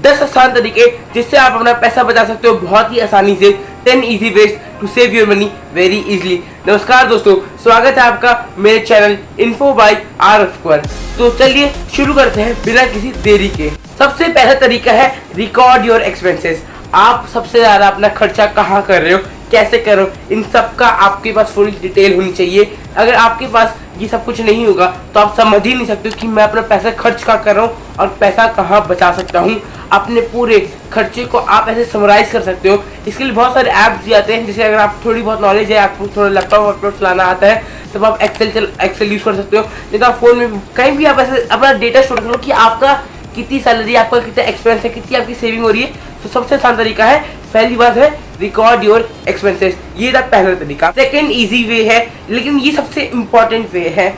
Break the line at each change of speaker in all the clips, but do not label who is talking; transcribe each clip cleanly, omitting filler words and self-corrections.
10 आसान तरीके जिससे आप अपना पैसा बचा सकते हो बहुत ही आसानी से। 10 easy ways to save your money very easily. नमस्कार दोस्तों, स्वागत है आपका मेरे चैनल इन्फो बाय आरएफ पर। तो चलिए शुरू करते हैं बिना किसी देरी के। सबसे पहला तरीका है रिकॉर्ड योर एक्सपेंसेस। आप सबसे ज्यादा अपना खर्चा कहाँ कर रहे हो, कैसे कर रहे हो, इन सब का आपके पास फुल डिटेल होनी चाहिए। अगर आपके पास ये सब कुछ नहीं होगा तो आप समझ ही नहीं सकते कि मैं अपना पैसा खर्च कहाँ कर रहा हूँ और पैसा कहाँ बचा सकता हूँ। अपने पूरे खर्चे को आप ऐसे समराइज कर सकते हो। इसके लिए बहुत सारे ऐप्स भी आते हैं, जैसे अगर आप थोड़ी बहुत नॉलेज है, आपको थोड़ा लैपटॉप चलाना आता है तब आप एक्सेल यूज कर सकते हो। नहीं तो आप फोन में कहीं भी आप ऐसे अपना डेटा स्टोर करो कि आपका कितनी सैलरी, आपका कितना एक्सपेंस है, कितनी आपकी सेविंग हो रही है। तो सबसे आसान तरीका है, पहली बात है रिकॉर्ड योर एक्सपेंसेस। ये था पहला तरीका। सेकंड इजी वे है, लेकिन ये सबसे इंपॉर्टेंट वे है,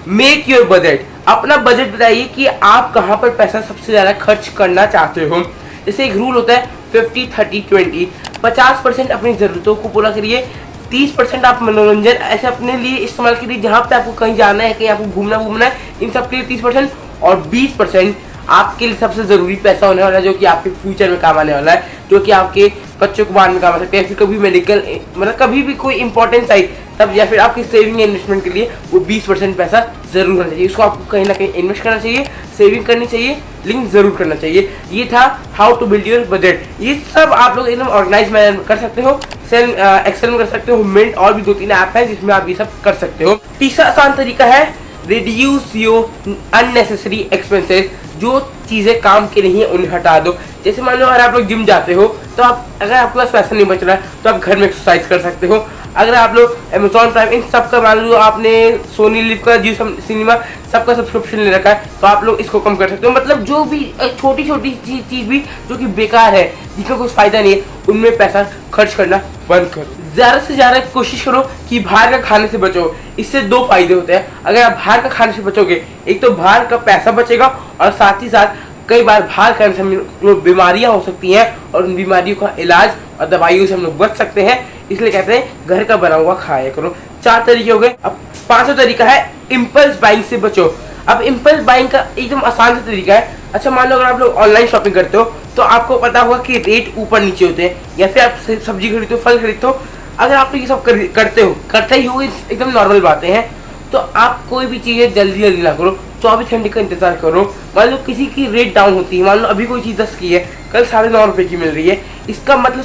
मेक योर बजट। अपना बजट बताइए कि आप कहाँ पर पैसा सबसे ज्यादा खर्च करना चाहते हो। जैसे एक रूल होता है 50-30-20। 50% अपनी जरूरतों को पूरा करिए, 30% आप मनोरंजन ऐसे अपने लिए इस्तेमाल करिए, जहाँ पे आपको कहीं जाना है, कहीं आपको घूमना है, इन सब के लिए 30%। और 20% आपके लिए सबसे जरूरी पैसा होने वाला है, जो कि आपके फ्यूचर में काम आने वाला है, जो कि आपके बच्चों को बाद में काम आ सकते हैं, फिर कभी मेडिकल मतलब कभी भी कोई इंपॉर्टेंस आई तब, या फिर आपकी सेविंग इन्वेस्टमेंट के लिए वो 20% पैसा जरूर होना चाहिए। उसको आपको कहीं ना कहीं इन्वेस्ट करना चाहिए, सेविंग करनी चाहिए, लेकिन जरूर करना चाहिए। ये था how to build your budget. ये सब आप लोग एकदम ऑर्गेनाइज मैनर में कर सकते हो, एक्सेल में कर सकते हो, मिंट और भी 2-3 ऐप है जिसमें आप ये सब कर सकते हो। तीसरा आसान तरीका है रिड्यूस योर अननेसेसरी एक्सपेंसेस। जो चीजें काम की नहीं है उन्हें हटा दो। जैसे मान लो अगर आप लोग जिम जाते हो तो आप, अगर आपके पास पैसा नहीं बच रहा है तो आप घर में एक्सरसाइज कर सकते हो। अगर आप लोग अमेजॉन प्राइम इन सब का, मान लो आपने सोनी लिव का, जियो सिनेमा सबका सब्सक्रिप्शन ले रखा है, तो आप लोग इसको कम कर सकते हो। मतलब जो भी छोटी छोटी चीज भी जो कि बेकार है, जिसका कुछ फायदा नहीं है, उनमें पैसा खर्च करना बंद करो। ज्यादा से ज्यादा कोशिश करो कि बाहर का खाने से बचो। इससे 2 फायदे होते हैं। अगर आप बाहर का खाने से बचोगे, एक तो बाहर का पैसा बचेगा और साथ ही साथ कई बार बाहर खाने से हम लोग बीमारियां हो सकती हैं और उन बीमारियों का इलाज और दवाइयों से हम लोग बच सकते हैं। इसलिए कहते हैं घर का बना हुआ खाया करो। 4 तरीके हो गए। अब 5वां तरीका है इम्पल्स बाइंग से बचो। अब इम्पल्स बाइंग का एकदम आसान सा तरीका है। अच्छा, मान लो अगर आप लोग ऑनलाइन शॉपिंग करते हो तो आपको पता होगा कि रेट ऊपर नीचे होते हैं, या फिर आप सब्जी खरीदते हो, फल खरीदते हो। अगर आप ये सब करते ही हो, एकदम नॉर्मल बातें हैं, तो आप कोई भी चीज़ें जल्दी ना करो, 24 घंटे का इंतजार करो। मान लो किसी की रेट डाउन होती है, मान लो अभी कोई चीज़ 10 की है, कल 9.5 रुपये की मिल रही है, इसका मतलब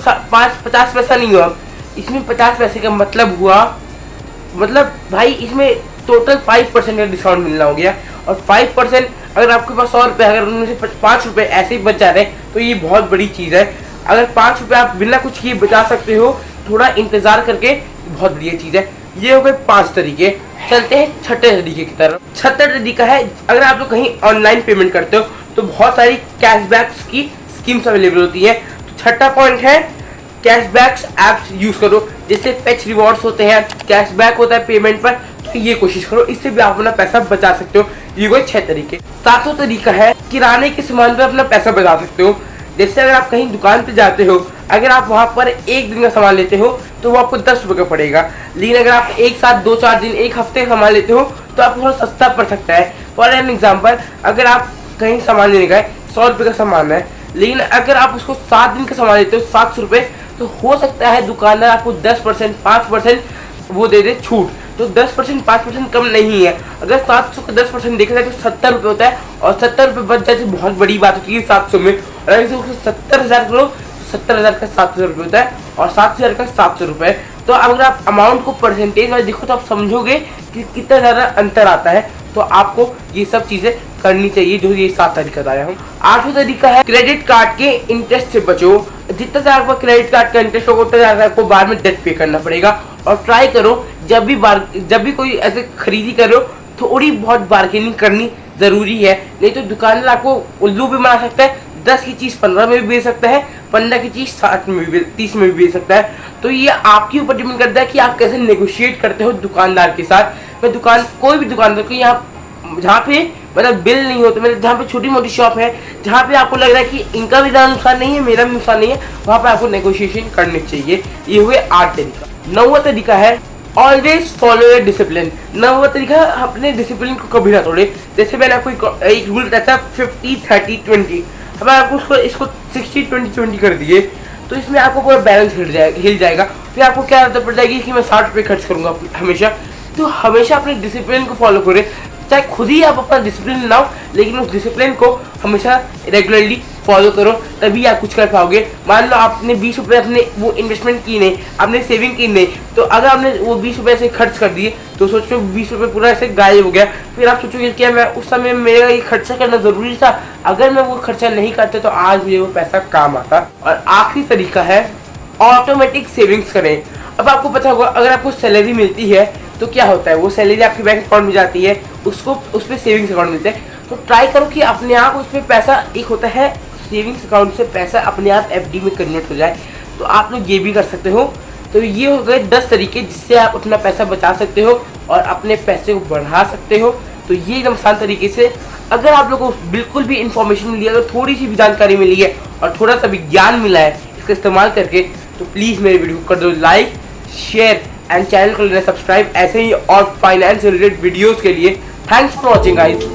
50 पैसा नहीं हुआ, इसमें 50 पैसे का मतलब हुआ, मतलब भाई इसमें टोटल 5% का डिस्काउंट मिलना हो गया। और 5% अगर आपके पास 100 रुपये, अगर उनमें से 5 रुपये ऐसे ही बच जा रहे हैं तो ये बहुत बड़ी चीज़ है। अगर 5 रुपये आप बिना कुछ किए बचा सकते हो थोड़ा इंतजार करके, बहुत बढ़िया चीज़ है। ये हो गए 5 तरीके। चलते हैं छठे तरीके की तरफ। छठा तरीका है, अगर आप लोग कहीं ऑनलाइन पेमेंट करते हो तो बहुत सारी कैशबैक्स की स्कीम्स अवेलेबल होती है। तो छठा पॉइंट है कैशबैक्स एप्स यूज करो। जैसे फेच रिवॉर्ड्स होते हैं, कैशबैक होता है पेमेंट पर, तो ये कोशिश करो, इससे भी आप अपना पैसा बचा सकते हो। ये कोई 6 तरीके। 7वां तरीका है किराने के सामान पर अपना पैसा बचा सकते हो। जैसे अगर आप कहीं दुकान पे जाते हो, अगर आप वहाँ पर 1 दिन का सामान लेते हो तो वो आपको 10 रुपये का पड़ेगा, लेकिन अगर आप एक साथ 2-4 दिन, 1 हफ्ते का सामान लेते हो तो आपको थोड़ा सस्ता पड़ सकता है। फॉर एन एग्जाम्पल, अगर आप कहीं सामान लेने गए, 100 रुपये का सामान है, लेकिन अगर आप उसको 7 दिन का सामान लेते हो 700 रुपये, तो हो सकता है दुकानदार आपको 10%, 5% वो दे दे छूट। तो 10%, 5% कम नहीं है। अगर 700 का 10% देखा जाए तो 70 रुपये होता है, और 70 रुपये बच जाए तो बहुत बड़ी बात होती है 700 में। और अगर 70,000 करो तो 70,000 का 700 रुपये होता है, और 7,000 का 700 रुपये। तो अगर आप अमाउंट को परसेंटेज में देखो तो आप समझोगे कि कितना ज़्यादा अंतर आता है। तो आपको ये सब चीज़ें करनी चाहिए, जो ये 7 तरीका बताया हूँ। 8वां तरीका है क्रेडिट कार्ड के इंटरेस्ट से बचो। जितना ज़्यादा आपका क्रेडिट कार्ड का इंटरेस्ट होगा उतना ज़्यादा आपको बाद में डेट पे करना पड़ेगा। और ट्राई करो जब भी कोई ऐसे खरीदी करो, थोड़ी बहुत बार्गेनिंग करनी ज़रूरी है। नहीं तो दुकानदार आपको उल्लू भी बना सकता है। 10 की चीज़ 15 में भी बेच सकता है, 15 की चीज़ 60 में भी, 30 में भी बेच सकता है। तो ये आपके ऊपर डिपेंड करता है कि आप कैसे नेगोशिएट करते हो दुकानदार के साथ। मैं कोई भी दुकानदार को यहाँ, जहाँ पे मतलब बिल नहीं होते, मतलब जहाँ पे छोटी मोटी शॉप है, जहाँ पे आपको लग रहा है कि इनका भी ज़्यादा नुकसान नहीं है, मेरा भी नुकसान नहीं है, वहाँ पे आपको नेगोशिएशन करनी चाहिए। ये हुए 8 तरीका। 9वां तरीका है ऑलवेज फॉलो योर डिसिप्लिन। 9वां तरीका, अपने डिसिप्लिन को कभी ना तोड़े। जैसे मैंने आपको एक रूल बताया था 50-30-20। अब आपको इसको 60-20-20 कर दिए तो इसमें आपको पूरा बैलेंस हिल जाएगा। फिर आपको क्या आदत पड़ जाएगी कि मैं 60 रुपये खर्च करूँगा हमेशा। तो हमेशा अपने डिसिप्लिन को फॉलो करें, चाहे खुद ही आप अपना डिसिप्लिन लाओ, लेकिन उस डिसिप्लिन को हमेशा रेगुलरली फॉलो करो, तभी आप कुछ कर पाओगे। मान लो आपने 20 रुपये अपने वो इन्वेस्टमेंट की नहीं, आपने सेविंग की नहीं, तो अगर आपने वो 20 रुपये से खर्च कर दिए तो सोचो 20 रुपये पूरा ऐसे गायब हो गया। फिर आप सोचोगे क्या मैं उस समय मेरा ये खर्चा करना ज़रूरी था, अगर मैं वो खर्चा नहीं करता तो आज मुझे वो पैसा काम आता। और आखिरी तरीका है ऑटोमेटिक सेविंग्स करें। अब आपको पता होगा अगर आपको सैलरी मिलती है तो क्या होता है, वो सैलरी आपके बैंक अकाउंट में जाती है, उसको उस पर सेविंग्स अकाउंट मिलता है। तो ट्राई करो कि अपने आप उस पर पैसा, एक होता है सेविंग्स अकाउंट से पैसा अपने आप एफडी में कन्वर्ट हो जाए, तो आप लोग ये भी कर सकते हो। तो ये हो गए 10 तरीके जिससे आप अपना पैसा बचा सकते हो और अपने पैसे को बढ़ा सकते हो। तो ये एकदम आसान तरीके से, अगर आप लोगों को बिल्कुल भी इन्फॉर्मेशन मिली है, अगर थोड़ी सी भी जानकारी मिली है और थोड़ा सा भी ज्ञान मिला है इसका इस्तेमाल करके, तो प्लीज़ मेरे वीडियो को कर दो लाइक, शेयर एंड चैनल को लेना सब्सक्राइब ऐसे ही और फाइनेंस रिलेटेड वीडियोज़ के लिए। Thanks for watching guys.